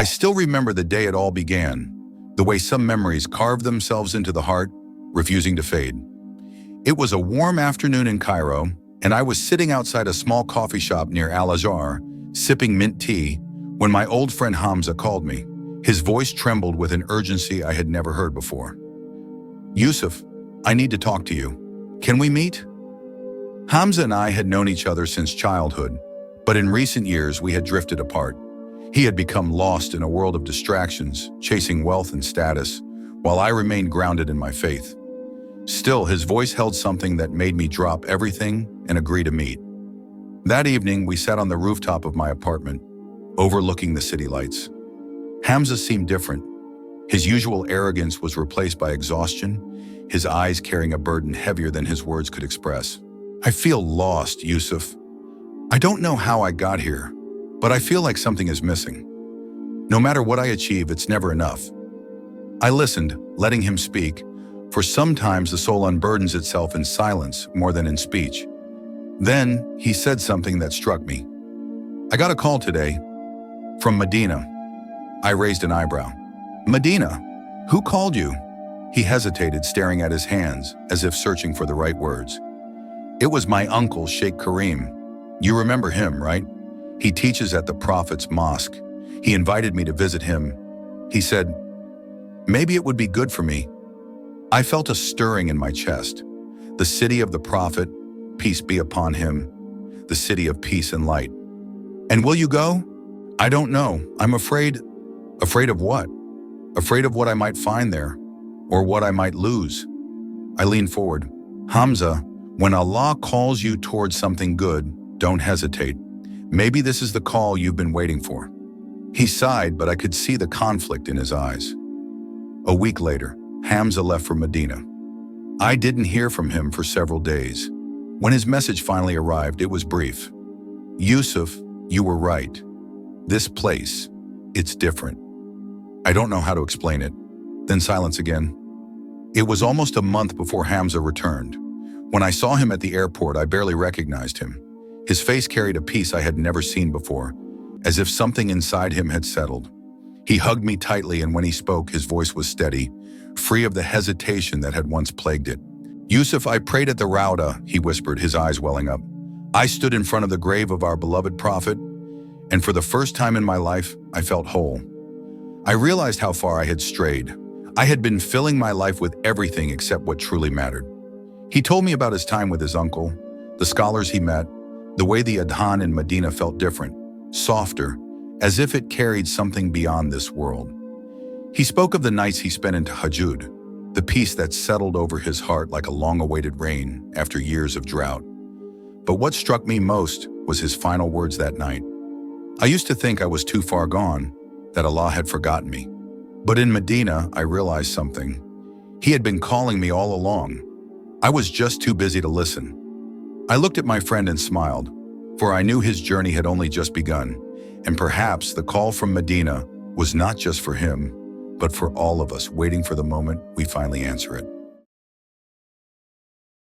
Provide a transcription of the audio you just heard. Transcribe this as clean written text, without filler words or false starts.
I still remember the day it all began, the way some memories carved themselves into the heart, refusing to fade. It was a warm afternoon in Cairo, and I was sitting outside a small coffee shop near Al-Azhar, sipping mint tea, when my old friend Hamza called me. His voice trembled with an urgency I had never heard before. "Yusuf, I need to talk to you. Can we meet?" Hamza and I had known each other since childhood, but in recent years we had drifted apart. He had become lost in a world of distractions, chasing wealth and status, while I remained grounded in my faith. Still, his voice held something that made me drop everything and agree to meet. That evening, we sat on the rooftop of my apartment, overlooking the city lights. Hamza seemed different. His usual arrogance was replaced by exhaustion, his eyes carrying a burden heavier than his words could express. "I feel lost, Yusuf. I don't know how I got here, but I feel like something is missing. No matter what I achieve, it's never enough." I listened, letting him speak, for sometimes the soul unburdens itself in silence more than in speech. Then he said something that struck me. "I got a call today from Madinah." I raised an eyebrow. "Madinah? Who called you?" He hesitated, staring at his hands, as if searching for the right words. "It was my uncle, Sheikh Kareem. You remember him, right? He teaches at the Prophet's Mosque. He invited me to visit him. He said, maybe it would be good for me." I felt a stirring in my chest. The city of the Prophet, peace be upon him, the city of peace and light. "And will you go?" "I don't know. I'm afraid." "Afraid of what?" "Afraid of what I might find there, or what I might lose." I leaned forward. "Hamza, when Allah calls you towards something good, don't hesitate. Maybe this is the call you've been waiting for." He sighed, but I could see the conflict in his eyes. A week later, Hamza left for Madinah. I didn't hear from him for several days. When his message finally arrived, it was brief. "Yusuf, you were right. This place, it's different." I don't know how to explain it. Then silence again. It was almost a month before Hamza returned. When I saw him at the airport, I barely recognized him. His face carried a peace I had never seen before, as if something inside him had settled. He hugged me tightly, and when he spoke, his voice was steady, free of the hesitation that had once plagued it. "Yusuf, I prayed at the Rawdah," he whispered, his eyes welling up. "I stood in front of the grave of our beloved Prophet, and for the first time in my life, I felt whole. I realized how far I had strayed. I had been filling my life with everything except what truly mattered." He told me about his time with his uncle, the scholars he met, the way the Adhan in Madinah felt different, softer, as if it carried something beyond this world. He spoke of the nights he spent in Tahajjud, the peace that settled over his heart like a long-awaited rain after years of drought. But what struck me most was his final words that night. "I used to think I was too far gone, that Allah had forgotten me. But in Madinah, I realized something. He had been calling me all along. I was just too busy to listen." I looked at my friend and smiled, for I knew his journey had only just begun, and perhaps the call from Madinah was not just for him, but for all of us waiting for the moment we finally answer it.